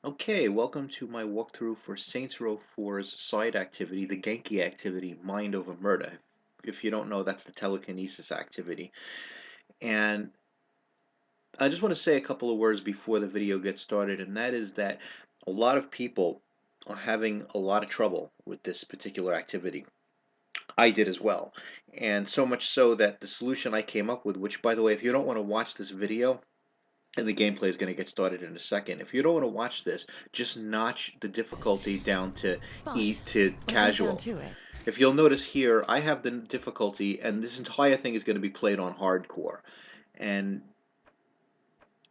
Okay, welcome to my walkthrough for Saints Row 4's side activity, the Genki activity, Mind Over Murder. If you don't know, that's the telekinesis activity. And I just want to say a couple of words before the video gets started, and that is that a lot of people are having a lot of trouble with this particular activity. I did as well. And so much so that the solution I came up with, which by the way, if you don't want to watch this video, and the gameplay is going to get started in a second. If you don't want to watch this, just notch the difficulty down to But when it comes down casual. to it, If you'll notice here, I have the difficulty, and this entire thing is going to be played on hardcore. And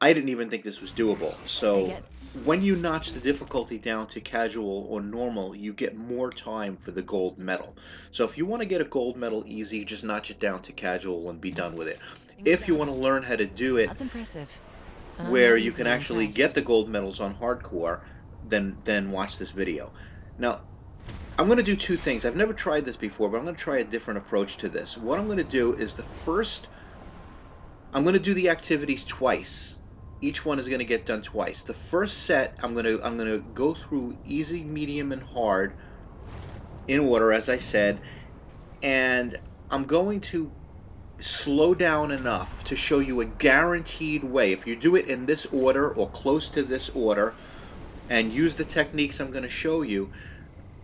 I didn't even think this was doable. I So get when you notch the difficulty down to casual or normal, you get more time for the gold medal. So if you want to get a gold medal easy, just notch it down to casual and be done with it. things If you about want to it. learn how to do it That's impressive. And I'm where not you can easily actually get impressed. the gold medals on hardcore, then watch this video. Now, I'm going to do two things. I've never tried this before, but I'm going to try a different approach to this. What I'm going to do is I'm going to do the activities twice. Each one is going to get done twice. The first set, I'm going to go through easy, medium, and hard in order, as I said, and I'm going to slow down enough to show you a guaranteed way. If you do it in this order or close to this order and use the techniques I'm going to show you,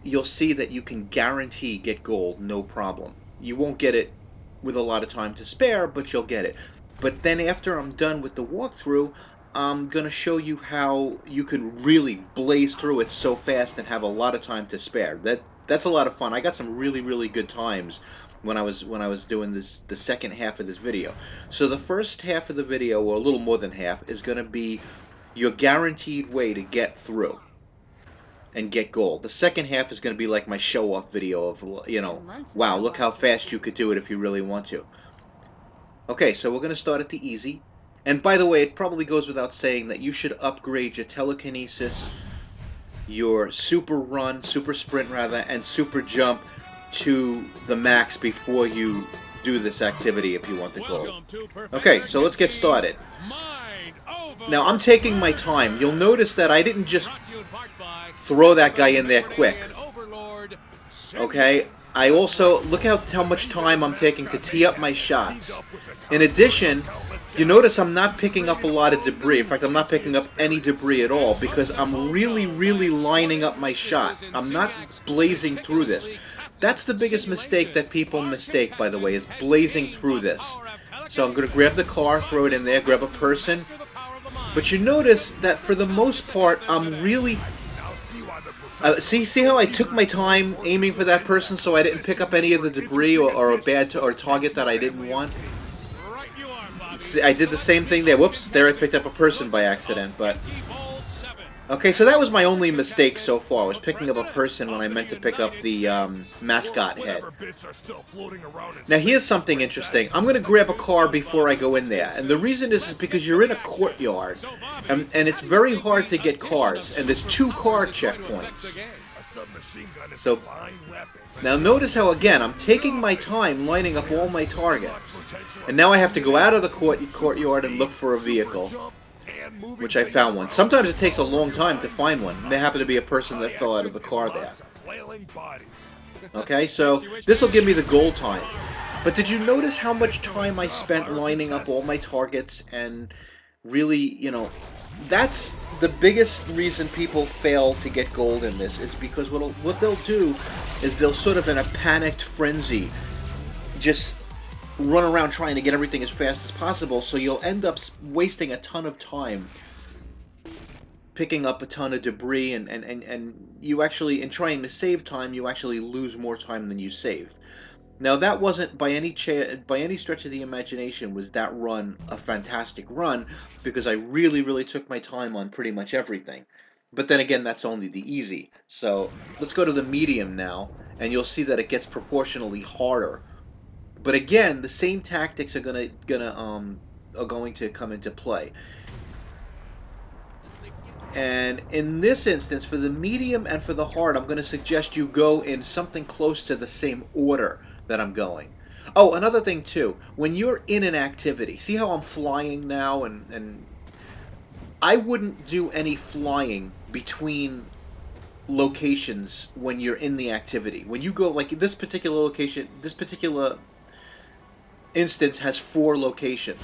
you'll see that you can guarantee get gold, no problem. You won't get it with a lot of time to spare, but you'll get it. But then after I'm done with the walkthrough, I'm going to show you how you can really blaze through it so fast and have a lot of time to spare. That's a lot of fun. I got some really good times when I was doing the second half of this video. So the first half of the video, or a little more than half, is going to be your guaranteed way to get through and get gold. The second half is going to be like my show-off video of, It's been months since wow, I look how watched this fast you could do it if you really want to. Okay, so we're going to start at the easy. And by the way, it probably goes without saying that you should upgrade your telekinesis, your super run, super sprint rather, and super jump to the max before you do this activity if you want the gold. Okay, so let's get started. Now I'm taking my time. You'll notice that I didn't just throw that guy in there quick. Okay, I also look how much time I'm taking to tee up my shots. In addition, you notice I'm not picking up a lot of debris. In fact, I'm not picking up any debris at all because I'm really lining up my shot. I'm not blazing through this. That's the biggest mistake that people mistake, by the way, is blazing through this. So I'm going to grab the car, throw it in there, grab a person. But you notice that for the most part, I'm really... see how I took my time aiming for that person so I didn't pick up any of the debris or a bad or target that I didn't want? See, I did the same thing there. Whoops, there I picked up a person by accident, but... Okay, so that was my only mistake so far, was picking up a person when I meant to pick up the mascot head. Now here's something interesting. I'm going to grab a car before I go in there, and the reason is because you're in a courtyard, and it's very hard to get cars, and there's 2 car checkpoints. So, now notice how, again, I'm taking my time lining up all my targets, and now I have to go out of the courtyard and look for a vehicle. Which I found one. Sometimes it takes a long time to find one. There happened to be a person that fell out of the car there. Okay, so this will give me the gold time. But did you notice how much time I spent lining up all my targets and really, that's the biggest reason people fail to get gold in this, is because what they'll do is they'll sort of in a panicked frenzy just run around trying to get everything as fast as possible, so you'll end up wasting a ton of time picking up a ton of debris, and you actually, in trying to save time, you actually lose more time than you save. Now that wasn't by any stretch of the imagination was that run a fantastic run, because I really took my time on pretty much everything. But then again, that's only the easy. So let's go to the medium now, and you'll see that it gets proportionally harder. But again, the same tactics are going to come into play. And in this instance, for the medium and for the hard, I'm going to suggest you go in something close to the same order that I'm going. Oh, another thing too, when you're in an activity, see how I'm flying now, and I wouldn't do any flying between locations when you're in the activity. When you go, like this particular location, this particular instance has 4 locations.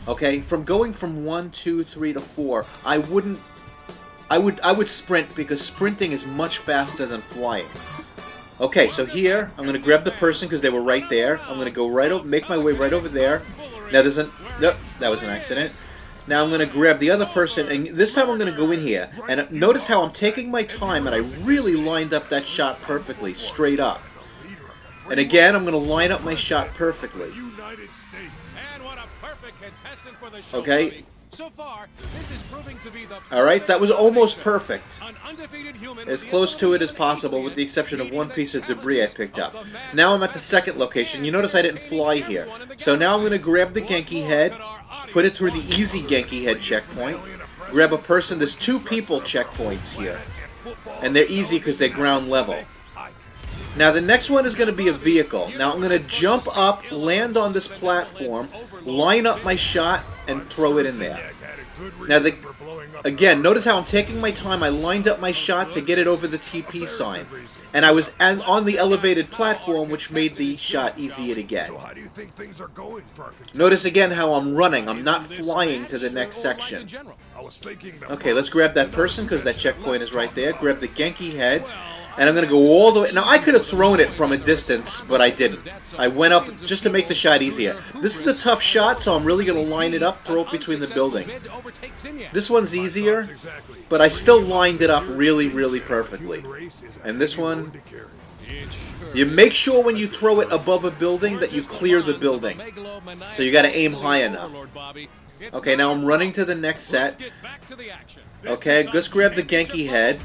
Okay, from going from 1, 2, 3 to 4, I would sprint, because sprinting is much faster than flying. Okay, so here I'm gonna grab the person because they were right there. I'm gonna go right over, make my way right over there. Now there's an nope, that was an accident. Now I'm gonna grab the other person, and this time I'm gonna go in here. And notice how I'm taking my time, and I really lined up that shot perfectly, straight up. And again, I'm gonna line up my shot perfectly. Okay. So far, this is proving to be the Alright, that was almost perfect. As close to it as possible, with the exception of one piece of debris I picked up. Now I'm at the second location. You notice I didn't fly here. So now I'm going to grab the Genki head, put it through the easy Genki head checkpoint, grab a person. There's 2 people checkpoints here. And they're easy because they're ground level. Now the next one is going to be a vehicle. Now I'm going to jump up, land on this platform, line up my shot, and throw it in there. Now again, notice how I'm taking my time. I lined up my shot to get it over the TP sign. And I was on the elevated platform, which made the shot easier to get. Notice again how I'm running. I'm not flying to the next section. Okay, let's grab that person because that checkpoint is right there. Grab the Genki head. And I'm going to go all the way. Now, I could have thrown it from a distance, but I didn't. I went up just to make the shot easier. This is a tough shot, so I'm really going to line it up, throw it between the building. This one's easier, but I still lined it up really, really perfectly. And this one, you make sure when you throw it above a building that you clear the building. So you got to aim high enough. Okay, now I'm running to the next set. Okay, just grab the Genki head.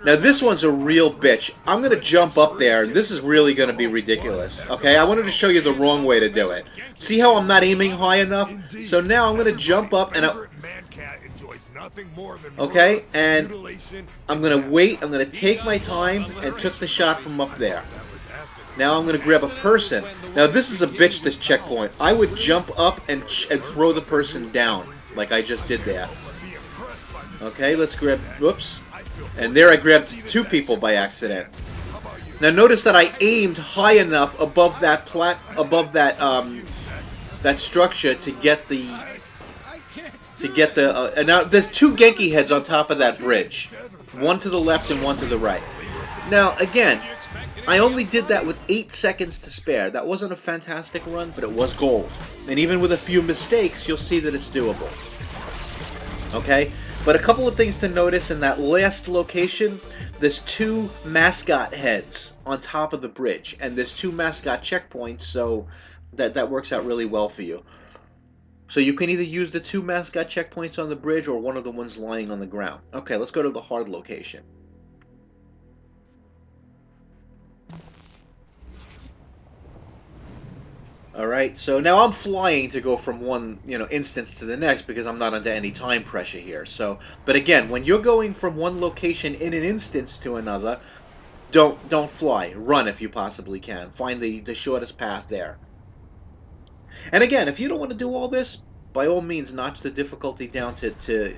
Now this one's a real bitch. I'm going to jump up there. This is really going to be ridiculous. Okay, I wanted to show you the wrong way to do it. See how I'm not aiming high enough? So now I'm going to jump up and okay, and I'm going to wait. I'm going to take my time and took the shot from up there. Now I'm going to grab a person. Now this is a bitch, this checkpoint. I would jump up and throw the person down like I just did there. Okay, let's grab, whoops. And there I grabbed 2 people by accident. Now notice that I aimed high enough above that that structure to get the and now there's 2 Genki heads on top of that bridge. One to the left and one to the right. Now again, I only did that with 8 seconds to spare. That wasn't a fantastic run, but it was gold. And even with a few mistakes, you'll see that it's doable. Okay? But a couple of things to notice in that last location, there's 2 mascot heads on top of the bridge, and there's 2 mascot checkpoints, so that works out really well for you. So you can either use the 2 mascot checkpoints on the bridge or one of the ones lying on the ground. Okay, let's go to the hard location. Alright, so now I'm flying to go from one, instance to the next because I'm not under any time pressure here. So, but again, when you're going from one location in an instance to another, don't fly. Run if you possibly can. Find the shortest path there. And again, if you don't want to do all this, by all means, notch the difficulty down to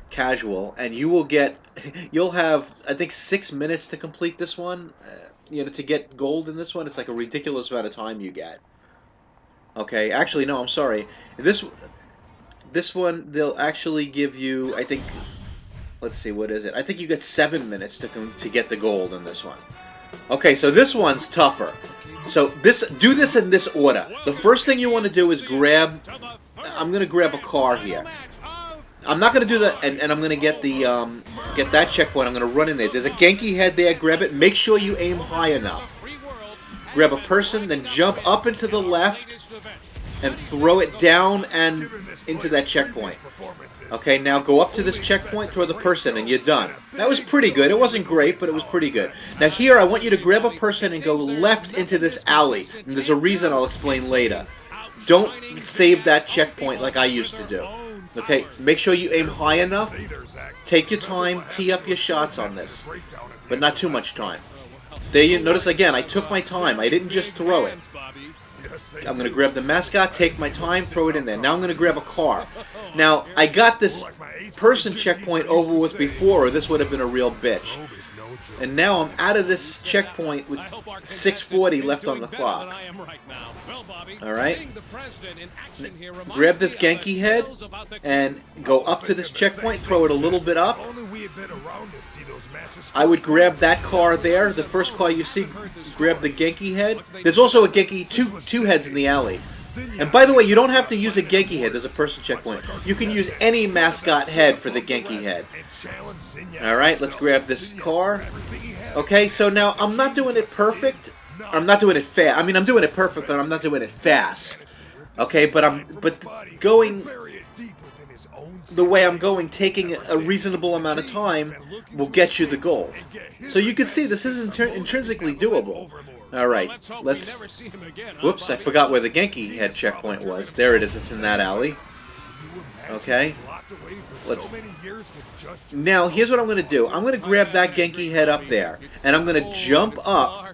casual, and you'll have, I think, 6 minutes to complete this one. To get gold in this one, it's like a ridiculous amount of time you get. Okay, actually, no, I'm sorry. This one, they'll actually give you, I think, let's see, what is it? I think you get 7 minutes to get the gold in this one. Okay, so this one's tougher. So do this in this order. The first thing you want to do is I'm going to grab a car here. I'm not going to do that, and I'm going to get that checkpoint. I'm going to run in there. There's a Genki head there. Grab it. Make sure you aim high enough. Grab a person, then jump up into the left and throw it down and into that checkpoint. Okay, now go up to this checkpoint, throw the person, and you're done. That was pretty good. It wasn't great, but it was pretty good. Now here, I want you to grab a person and go left into this alley. And there's a reason I'll explain later. Don't save that checkpoint like I used to do. Okay, make sure you aim high enough. Take your time, tee up your shots on this. But not too much time. There you notice again, I took my time. I didn't just throw it. I'm going to grab the mascot, take my time, throw it in there. Now I'm going to grab a car. Now, I got this person checkpoint over with before, or this would have been a real bitch. And now I'm out of this checkpoint with 6:40 left on the clock. Alright? Grab this Genki head and go up to this checkpoint, throw it a little bit up. I would grab that car there, the first car you see, grab the Genki head. There's also a Genki, two heads in the alley. And by the way, you don't have to use a Genki head, there's a person checkpoint. You can use any mascot head for the Genki head. Alright, let's grab this car. Okay, so now I'm not doing it perfect. I'm not doing it fast. I mean, I'm doing it perfect, but I'm not doing it fast. Okay, but going the way I'm going, taking a reasonable amount of time, will get you the goal. So you can see this is intrinsically doable. Alright, let's... Whoops, I forgot where the Genki head checkpoint was. There it is, it's in that alley. Okay. Now, here's what I'm going to do. I'm going to grab that Genki head up there, and I'm going to jump up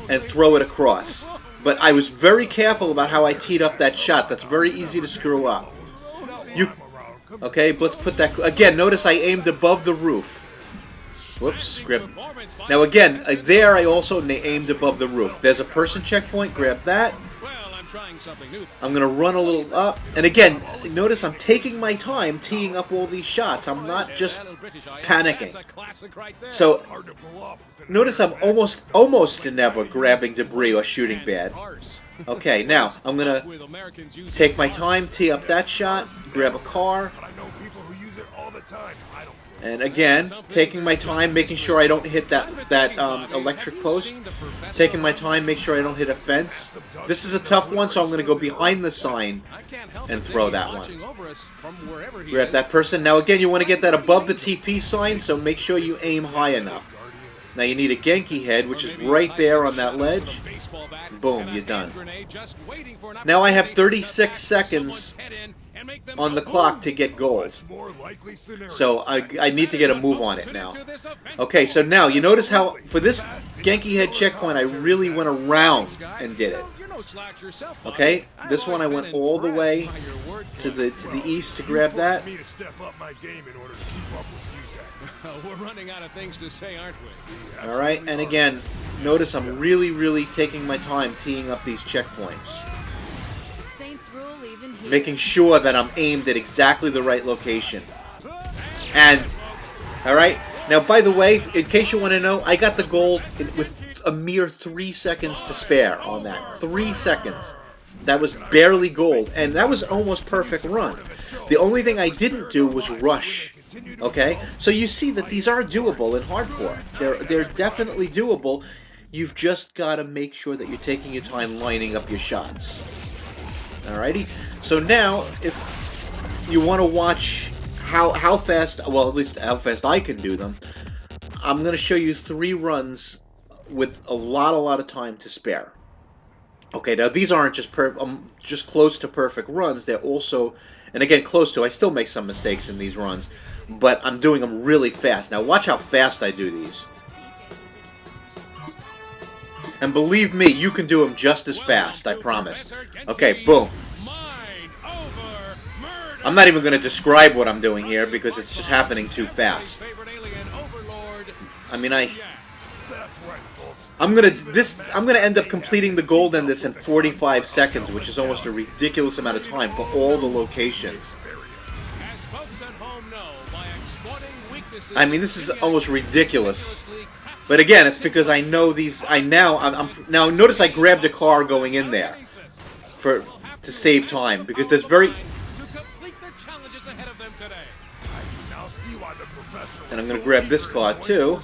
and throw it across. But I was very careful about how I teed up that shot. That's very easy to screw up. Okay, let's put that... Again, notice I aimed above the roof. Whoops, grab. Now again, there I also aimed above the roof. There's a person checkpoint, grab that. I'm going to run a little up. And again, notice I'm taking my time teeing up all these shots. I'm not just panicking. So, notice I'm almost never grabbing debris or shooting bad. Okay, now, I'm going to take my time, tee up that shot, grab a car. And again, taking my time, making sure I don't hit that electric post. Taking my time, make sure I don't hit a fence. This is a tough one, so I'm going to go behind the sign and throw that one. Grab that person. Now again, you want to get that above the TP sign, so make sure you aim high enough. Now you need a Genki head, which is right there on that ledge. Boom, you're done. Now I have 36 seconds on the clock to get gold. So I need to get a move on it now. Okay, so now you notice how for this Genki head checkpoint I really went around and did it. Okay, this one I went all the way to the east to grab that. We're running out of things to say, aren't we? Alright, and again, notice I'm really taking my time teeing up these checkpoints. Making sure that I'm aimed at exactly the right location. And, alright, now by the way, in case you want to know, I got the gold with a mere 3 seconds to spare on that. 3 seconds. That was barely gold, and that was almost perfect run. The only thing I didn't do was rush. Okay? So you see that these are doable in hardcore. They're definitely doable. You've just got to make sure that you're taking your time lining up your shots. Alrighty? So now, if you want to watch how fast, well, at least how fast I can do them, I'm going to show you 3 runs with a lot of time to spare. Okay, now these aren't just close to perfect runs. They're also, and again, close to. I still make some mistakes in these runs, but I'm doing them really fast. Now watch how fast I do these. And believe me, you can do them just as fast, I promise. Okay, boom. I'm not even going to describe what I'm doing here because it's just happening too fast. I mean, I'm gonna end up completing the gold in this in 45 seconds, which is almost a ridiculous amount of time for all the locations. I mean, this is almost ridiculous. But again, it's because I know these. Now notice I grabbed a car going in there to save time because there's very. And I'm gonna grab this car too.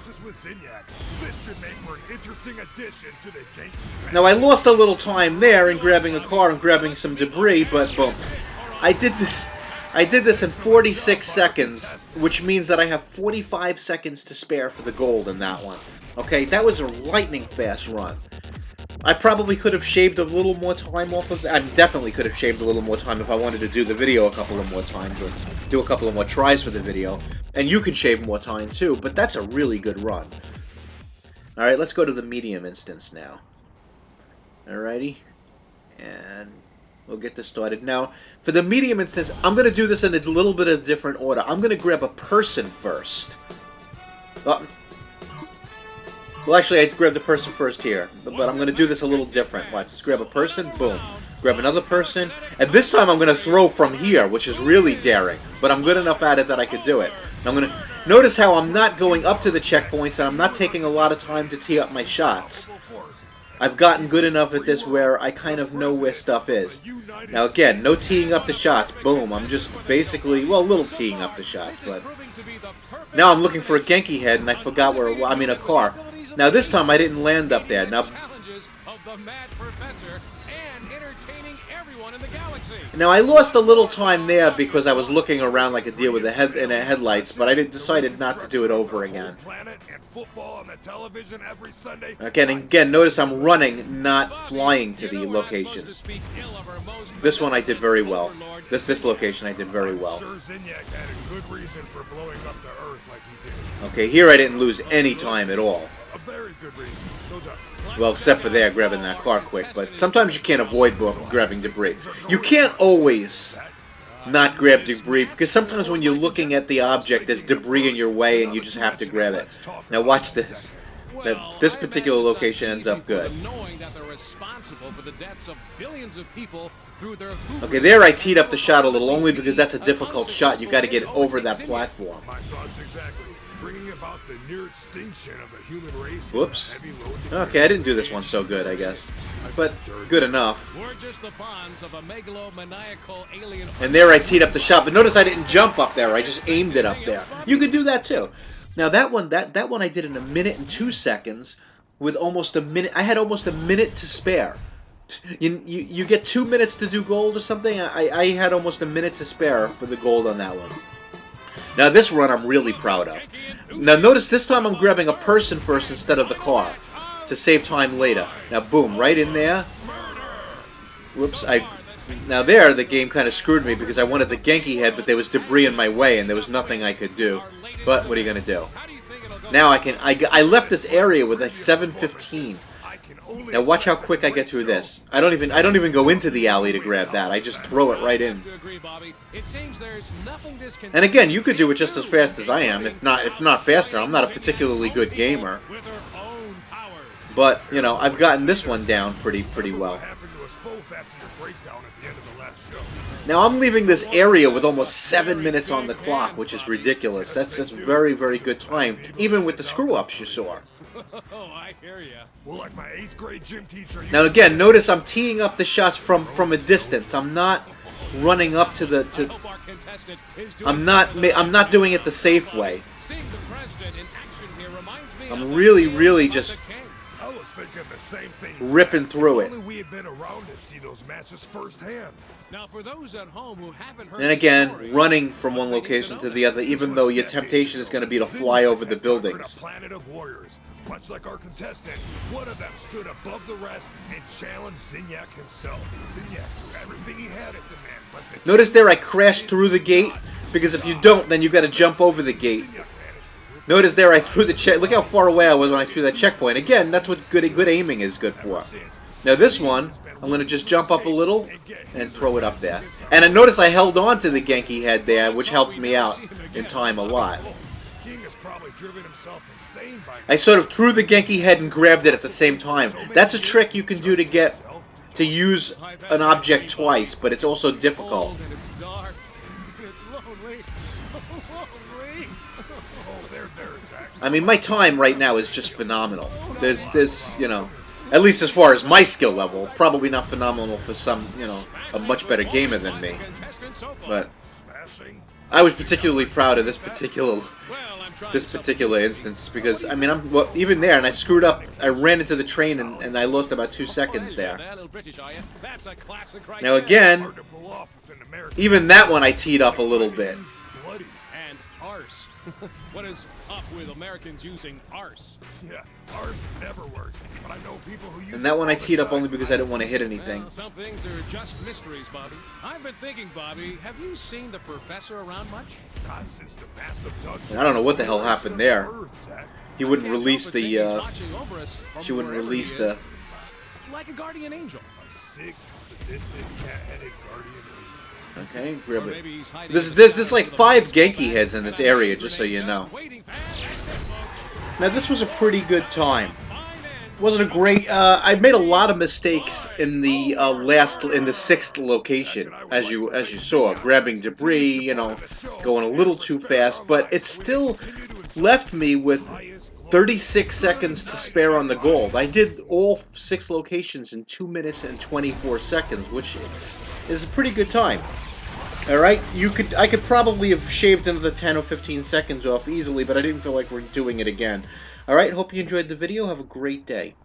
Now I lost a little time there in grabbing a car and grabbing some debris, but boom. I did this in 46 seconds, which means that I have 45 seconds to spare for the gold in that one. Okay, that was a lightning fast run. I probably could have shaved a little more time off of that. I definitely could have shaved a little more time if I wanted to do the video a couple of more times or do a couple of more tries for the video. And you could shave more time too, but that's a really good run. Alright, let's go to the medium instance now. Alrighty. And we'll get this started. Now, for the medium instance, I'm going to do this in a little bit of different order. I'm going to grab a person first. Well, actually, I grabbed the person first here, but I'm going to do this a little different. Watch, let's grab a person, boom. Grab another person, and this time I'm going to throw from here, which is really daring, but I'm good enough at it that I could do it. I'm going to notice how I'm not going up to the checkpoints, and I'm not taking a lot of time to tee up my shots. I've gotten good enough at this where I kind of know where stuff is. Now again, no teeing up the shots, boom, I'm just basically, well, a little teeing up the shots, but now I'm looking for a Genki head, and I forgot where, I mean a car. Now this time I didn't land up there. Now I lost a little time there because I was looking around like a deer with a headlights, but I decided not to do it over again. Again, notice I'm running, not flying to the location. This one I did very well. This location I did very well. Okay, here I didn't lose any time at all. Well, except for there, grabbing that car quick. But sometimes you can't avoid grabbing debris. You can't always not grab debris, because sometimes when you're looking at the object, there's debris in your way and you just have to grab it. Now watch this. This particular location ends up good. Okay, there I teed up the shot a little, only because that's a difficult shot. You got to get over that platform. Whoops. Okay, I didn't do this one so good, I guess. But good enough. And there I teed up the shot, but notice I didn't jump up there. I just aimed it up there. You could do that too. Now that one I did in 1 minute and 2 seconds with almost a minute. I had almost a minute to spare. You get 2 minutes to do gold or something. I had almost a minute to spare for the gold on that one. Now this run I'm really proud of. Now notice this time I'm grabbing a person first instead of the car to save time later. Now boom, right in there. Whoops, now there the game kind of screwed me because I wanted the Genki head, but there was debris in my way and there was nothing I could do. But what are you gonna do? Now I left this area with like 7:15. Now watch how quick I get through this. I don't even go into the alley to grab that. I just throw it right in. And again, you could do it just as fast as I am, if not faster. I'm not a particularly good gamer, but you know I've gotten this one down pretty well. Now I'm leaving this area with almost 7 minutes on the clock, which is ridiculous. That's very good time, even with the screw-ups you saw. Oh, I hear ya. Well, like my 8th grade gym teacher. Now again, notice I'm teeing up the shots from a distance. I'm not running up to the I'm not doing it the safe way. I'm really just ripping through it. We had been around to see those matches firsthand. Now, for those at home who haven't heard and again, running from one location to the other, even though your temptation is going to be to fly over the buildings. A planet of warriors. Much like our contestant, one of them stood above the rest and challenged Zinyak himself. Zinyak threw everything he had at the man, but notice there I crashed through the gate, because if you don't, then you got to jump over the gate. Notice there I threw the check. Look how far away I was when I threw that checkpoint. Again, that's what good aiming is good for. Now this one, I'm going to just jump up a little and throw it up there. And I notice I held on to the Genki head there, which helped me out in time a lot. I sort of threw the Genki head and grabbed it at the same time. That's a trick you can do to use an object twice, but it's also difficult. I mean, my time right now is just phenomenal. There's, you know, at least as far as my skill level, probably not phenomenal for some, you know, a much better gamer than me. But I was particularly proud of this particular instance because, I mean, even there, and I screwed up. I ran into the train and I lost about 2 seconds there. Now again, even that one I teed up a little bit. And arse. What is up with Americans using arse? Yeah, arse never works. But I know people who use and that one I teed up only because I didn't want to hit anything. Well, some things are just mysteries, Bobby. I've been thinking, Bobby, have you seen the professor around much? Not since the massive I don't know what the hell happened there. He wouldn't release the, she wouldn't release the... Like a guardian angel. A sick, sadistic, cat-headed guardian angel. Okay, Or grab it. maybe he's hiding There's in the there's shadows like with a 5 baseball Genki bat heads in and this a area, hand just so you grenade know. just waiting. That's it, folks. Now this was a pretty good time. Fine end. Wasn't a great. I made a lot of mistakes in the in the 6th location, as you saw, grabbing debris, you know, going a little too fast, but it still left me with 36 seconds to spare on the gold. I did all 6 locations in 2 minutes and 24 seconds, which is a pretty good time. All right, I could probably have shaved another 10 or 15 seconds off easily, but I didn't feel like we're doing it again. All right, hope you enjoyed the video. Have a great day.